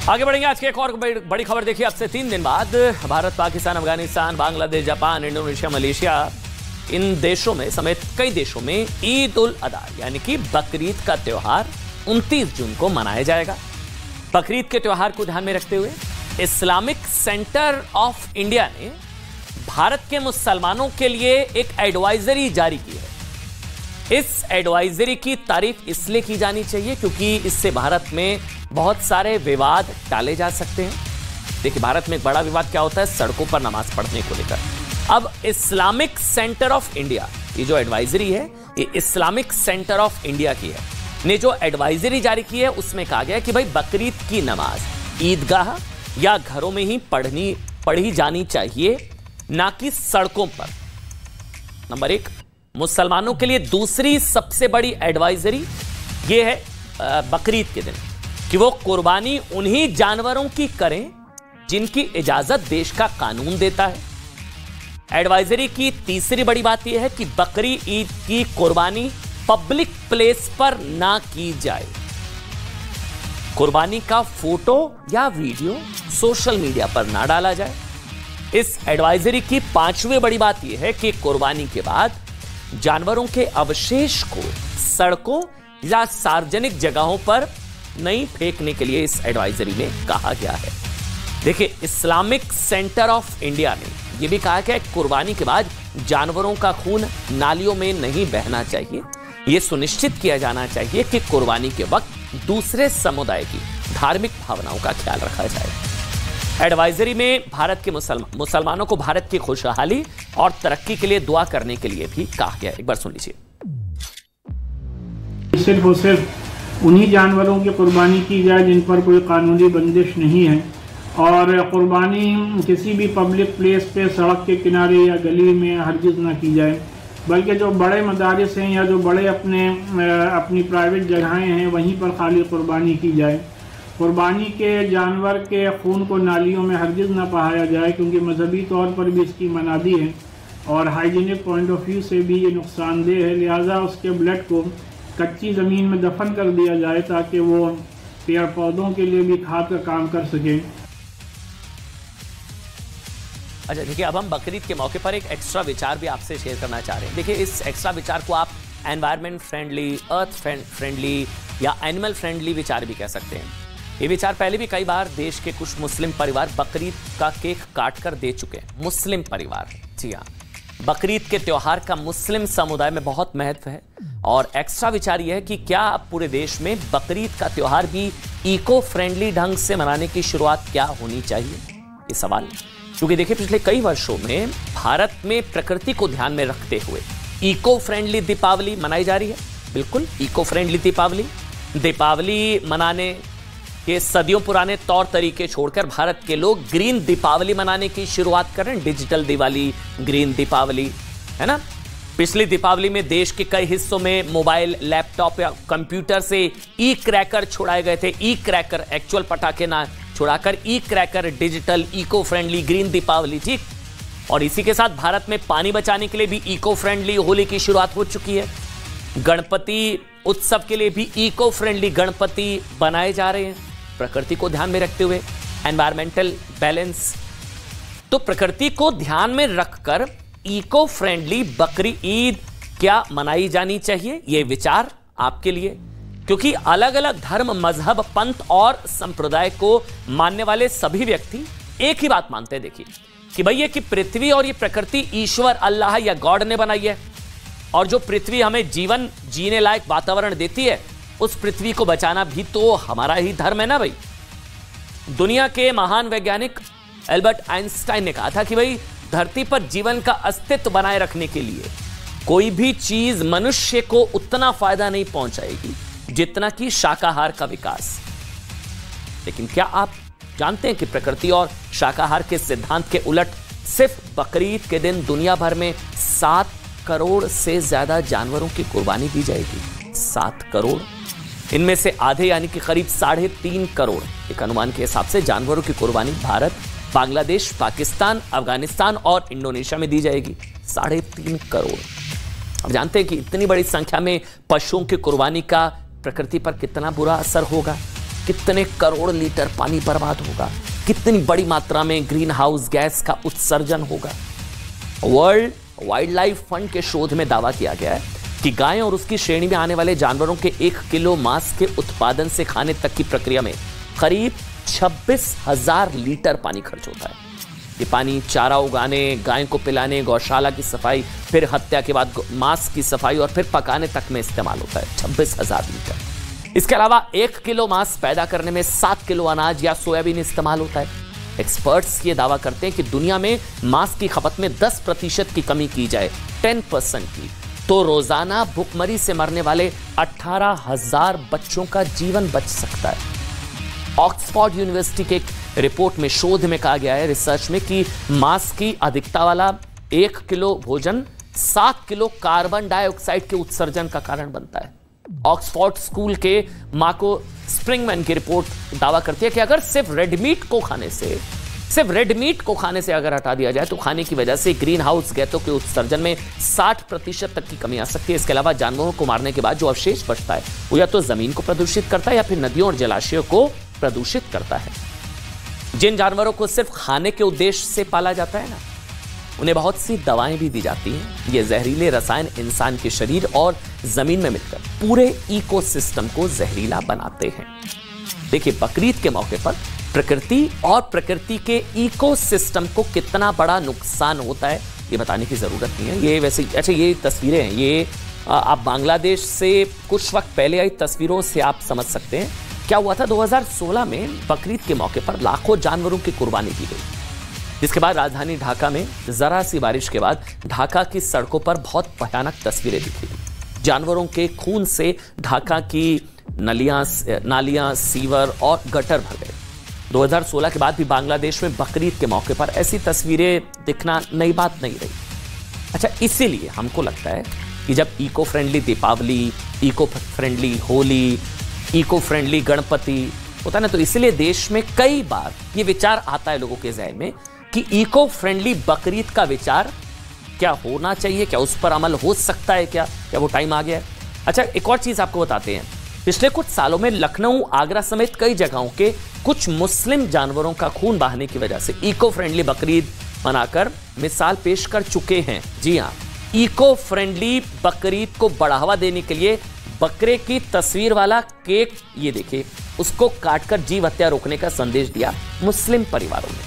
आगे बढ़ेंगे। आज की एक और बड़ी खबर देखिए। अब से 3 दिन बाद Bharat, Pakistan, Afghanistan, Bangladesh, Japan, Indonesia, Malaysia, इन देशों में समेत कई देशों में ईद उल अदा यानी कि बकरीद का त्योहार 29 जून को मनाया जाएगा। बकरीद के त्योहार को ध्यान में रखते हुए इस्लामिक सेंटर ऑफ इंडिया ने भारत के मुसलमानों के लिए एक एडवाइजरी जारी की है। इस एडवाइजरी की तारीफ इसलिए की जानी चाहिए क्योंकि इससे भारत में बहुत सारे विवाद टाले जा सकते हैं। देखिए, भारत में एक बड़ा विवाद क्या होता है, सड़कों पर नमाज पढ़ने को लेकर। अब इस्लामिक सेंटर ऑफ इंडिया, ये जो एडवाइजरी है ये इस्लामिक सेंटर ऑफ इंडिया की है, ने जो एडवाइजरी जारी की है उसमें कहा गया है कि भाई बकरीद की नमाज ईदगाह या घरों में ही पढ़ी जानी चाहिए, ना कि सड़कों पर। नंबर 1। मुसलमानों के लिए दूसरी सबसे बड़ी एडवाइजरी ये है बकरीद के दिन कि वो कुर्बानी उन्हीं जानवरों की करें जिनकी इजाजत देश का कानून देता है। एडवाइजरी की तीसरी बड़ी बात यह है कि बकरी ईद की कुर्बानी पब्लिक प्लेस पर ना की जाए। कुर्बानी का फोटो या वीडियो सोशल मीडिया पर ना डाला जाए। इस एडवाइजरी की 5वीं बड़ी बात यह है कि कुर्बानी के बाद जानवरों के अवशेष को सड़कों या सार्वजनिक जगहों पर नहीं फेंकने के लिए इस एडवाइजरी में कहा गया है। देखिए, इस्लामिक सेंटर ऑफ इंडिया ने यह भी कहा कि कुर्बानी के बाद जानवरों का खून नालियों में नहीं बहना चाहिए। यह सुनिश्चित किया जाना चाहिए कि कुर्बानी के वक्त दूसरे समुदाय की धार्मिक भावनाओं का ख्याल रखा जाए। एडवाइजरी में भारत के मुसलमानों को भारत की खुशहाली और तरक्की के लिए दुआ करने के लिए भी कहा गया है। एक बार सुन लीजिए। सिर्फ और सिर्फ उन्हीं जानवरों की कुर्बानी की जाए जिन पर कोई कानूनी बंदिश नहीं है, और कुर्बानी किसी भी पब्लिक प्लेस पे, सड़क के किनारे या गली में हरगिज़ ना की जाए, बल्कि जो बड़े मदारिस हैं या जो बड़े अपनी प्राइवेट जगहें हैं वहीं पर खाली कुर्बानी की जाए। कुर्बानी के जानवर के खून को नालियों में हरगिज़ ना बहाया जाए क्योंकि मजहबी तौर पर भी इसकी मनादी है और हाइजीनिक पॉइंट ऑफ व्यू से भी ये नुकसानदेह है। लिहाजा उसके ब्लड को कच्ची ज़मीन में दफन कर दिया जाए ताकि वो पेड़ पौधों के लिए भी खाद का काम कर सके। अच्छा, देखिए, अब हम बकरीद के मौके पर एक एक्स्ट्रा विचार भी आपसे शेयर करना चाह रहे हैं। देखिए, इस एक्स्ट्रा विचार को आप एनवायरनमेंट फ्रेंडली, अर्थ फ्रेंडली या एनिमल फ्रेंडली विचार भी कह सकते हैं। ये विचार पहले भी कई बार देश के कुछ मुस्लिम परिवार बकरीद का केक काट कर दे चुके हैं। मुस्लिम परिवार, जी हाँ, बकरीद के त्योहार का मुस्लिम समुदाय में बहुत महत्व है। और एक्स्ट्रा विचार यह है कि क्या अब पूरे देश में बकरीद का त्योहार भी इको फ्रेंडली ढंग से मनाने की शुरुआत क्या होनी चाहिए, ये सवाल। क्योंकि देखिए, पिछले कई वर्षों में भारत में प्रकृति को ध्यान में रखते हुए इको फ्रेंडली दीपावली मनाई जा रही है। बिल्कुल इको फ्रेंडली दीपावली मनाने के सदियों पुराने तौर तरीके छोड़कर भारत के लोग ग्रीन दीपावली मनाने की शुरुआत कर रहे हैं। डिजिटल दिवाली, ग्रीन दीपावली, है ना। पिछली दीपावली में देश के कई हिस्सों में मोबाइल, लैपटॉप या कंप्यूटर से ई क्रैकर छुड़ाए गए थे। ई क्रैकर, एक्चुअल पटाखे ना छुड़ाकर e cracker, digital, eco friendly, green Deepawali, ठीक। और इसी के साथ भारत में पानी बचाने के लिए भी इको फ्रेंडली होली की शुरुआत हो चुकी है। गणपति उत्सव के लिए भी इको फ्रेंडली गणपति बनाए जा रहे हैं, प्रकृति को ध्यान में रखते हुए, एनवायरमेंटल बैलेंस। तो प्रकृति को ध्यान में रखकर इको फ्रेंडली बकरी ईद क्या मनाई जानी चाहिए, यह विचार आपके लिए। क्योंकि अलग अलग धर्म, मजहब, पंथ और संप्रदाय को मानने वाले सभी व्यक्ति एक ही बात मानते हैं। देखिए कि भाई ये कि पृथ्वी और ये प्रकृति ईश्वर, अल्लाह या गॉड ने बनाई है, और जो पृथ्वी हमें जीवन जीने लायक वातावरण देती है, उस पृथ्वी को बचाना भी तो हमारा ही धर्म है ना भाई। दुनिया के महान वैज्ञानिक एल्बर्ट आइंस्टाइन ने कहा था कि भाई धरती पर जीवन का अस्तित्व बनाए रखने के लिए कोई भी चीज मनुष्य को उतना फायदा नहीं पहुंचाएगी जितना कि शाकाहार का विकास। लेकिन क्या आप जानते हैं कि प्रकृति और शाकाहार के सिद्धांत के उलट सिर्फ बकरीद के दिन दुनिया भर में 7 करोड़ से ज्यादा जानवरों की कुर्बानी दी जाएगी। 7 करोड़, इनमें से आधे यानी कि करीब 3.5 करोड़ एक अनुमान के हिसाब से जानवरों की कुर्बानी भारत, बांग्लादेश, पाकिस्तान, अफगानिस्तान और इंडोनेशिया में दी जाएगी। 3.5 करोड़। अब जानते हैं कि इतनी बड़ी संख्या में पशुओं की कुर्बानी का प्रकृति पर कितना बुरा असर होगा। कितने करोड़ लीटर पानी बर्बाद होगा, कितनी बड़ी मात्रा में ग्रीन हाउस गैस का उत्सर्जन होगा। वर्ल्ड वाइल्ड लाइफ फंड के शोध में दावा किया गया है कि गाय और उसकी श्रेणी में आने वाले जानवरों के 1 किलो मांस के उत्पादन से खाने तक की प्रक्रिया में करीब 26,000 लीटर पानी खर्च होता है। ये पानी चारा उगाने, गाय को पिलाने, गौशाला की सफाई, फिर हत्या के बाद मांस की सफाई और फिर पकाने तक में इस्तेमाल होता है। 26,000 लीटर। इसके अलावा 1 किलो मांस पैदा करने में 7 किलो अनाज या सोयाबीन इस्तेमाल होता है। एक्सपर्ट्स ये दावा करते हैं कि दुनिया में मांस की खपत में 10% की कमी की जाए, 10% की, तो रोजाना भूखमरी से मरने वाले 18,000 बच्चों का जीवन बच सकता है। ऑक्सफोर्ड यूनिवर्सिटी के एक रिपोर्ट में, शोध में कहा गया है, रिसर्च में, कि मांस की अधिकता वाला 1 किलो भोजन 7 किलो कार्बन डाइऑक्साइड के उत्सर्जन का कारण बनता है। ऑक्सफोर्ड स्कूल के मार्को स्प्रिंगमैन की रिपोर्ट दावा करती है कि अगर सिर्फ रेड मीट को खाने से अगर हटा दिया जाए तो खाने की वजह से ग्रीन हाउस गैसों के उत्सर्जन में 60% तक की कमी आ सकती है। इसके अलावा जानवरों को मारने के बाद जो अवशेष बचता है वो या तो जमीन को प्रदूषित करता है या फिर नदियों और जलाशयों को प्रदूषित करता है। जिन जानवरों को सिर्फ खाने के उद्देश्य से पाला जाता है ना, उन्हें बहुत सी दवाएं भी दी जाती हैं। ये जहरीले रसायन इंसान के शरीर और जमीन में मिलकर पूरे इकोसिस्टम को जहरीला बनाते हैं। देखिए, बकरीद के मौके पर प्रकृति और प्रकृति के इकोसिस्टम को कितना बड़ा नुकसान होता है ये बताने की जरूरत नहीं है। ये वैसे अच्छा, ये तस्वीरें हैं, ये आप बांग्लादेश से कुछ वक्त पहले आई तस्वीरों से आप समझ सकते हैं क्या हुआ था। 2016 में बकरीद के मौके पर लाखों जानवरों की कुर्बानी की गई, जिसके बाद राजधानी ढाका में जरा सी बारिश के बाद ढाका की सड़कों पर बहुत भयानक तस्वीरें दिखी। जानवरों के खून से ढाका की नालियां, सीवर और गटर भर गए। 2016 के बाद भी बांग्लादेश में बकरीद के मौके पर ऐसी तस्वीरें दिखना नई बात नहीं रही। अच्छा, इसीलिए हमको लगता है कि जब eco friendly Deepavali, eco friendly Holi, eco friendly Ganpati होता है ना, तो इसलिए देश में कई बार ये विचार आता है लोगों के ज़हन में कि इको फ्रेंडली बकरीद का विचार क्या होना चाहिए, क्या उस पर अमल हो सकता है, क्या वो टाइम आ गया है। अच्छा, एक और चीज आपको बताते हैं। पिछले कुछ सालों में लखनऊ, आगरा समेत कई जगहों के कुछ मुस्लिम जानवरों का खून बहाने की वजह से इको फ्रेंडली बकरीद मनाकर मिसाल पेश कर चुके हैं। जी हां, इको फ्रेंडली बकरीद को बढ़ावा देने के लिए बकरे की तस्वीर वाला केक, ये देखिए, उसको काटकर जीव हत्या रोकने का संदेश दिया मुस्लिम परिवारों ने।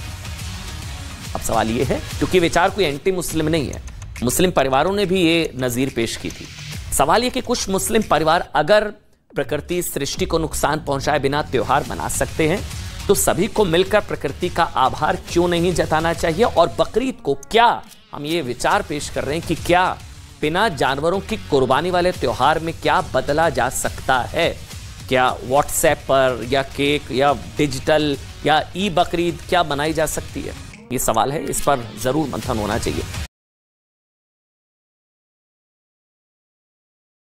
अब सवाल ये है, क्योंकि विचार कोई एंटी मुस्लिम नहीं है, मुस्लिम परिवारों ने भी ये नजीर पेश की थी। सवाल ये कि कुछ मुस्लिम परिवार अगर प्रकृति सृष्टि को नुकसान पहुंचाए बिना त्योहार मना सकते हैं, तो सभी को मिलकर प्रकृति का आभार क्यों नहीं जताना चाहिए। और बकरीद को क्या हम ये विचार पेश कर रहे हैं कि क्या बिना जानवरों की कुर्बानी वाले त्योहार में क्या बदला जा सकता है? क्या व्हाट्सएप पर या केक या डिजिटल या ई बकरीद क्या बनाई जा सकती है? ये सवाल है, इस पर जरूर मंथन होना चाहिए।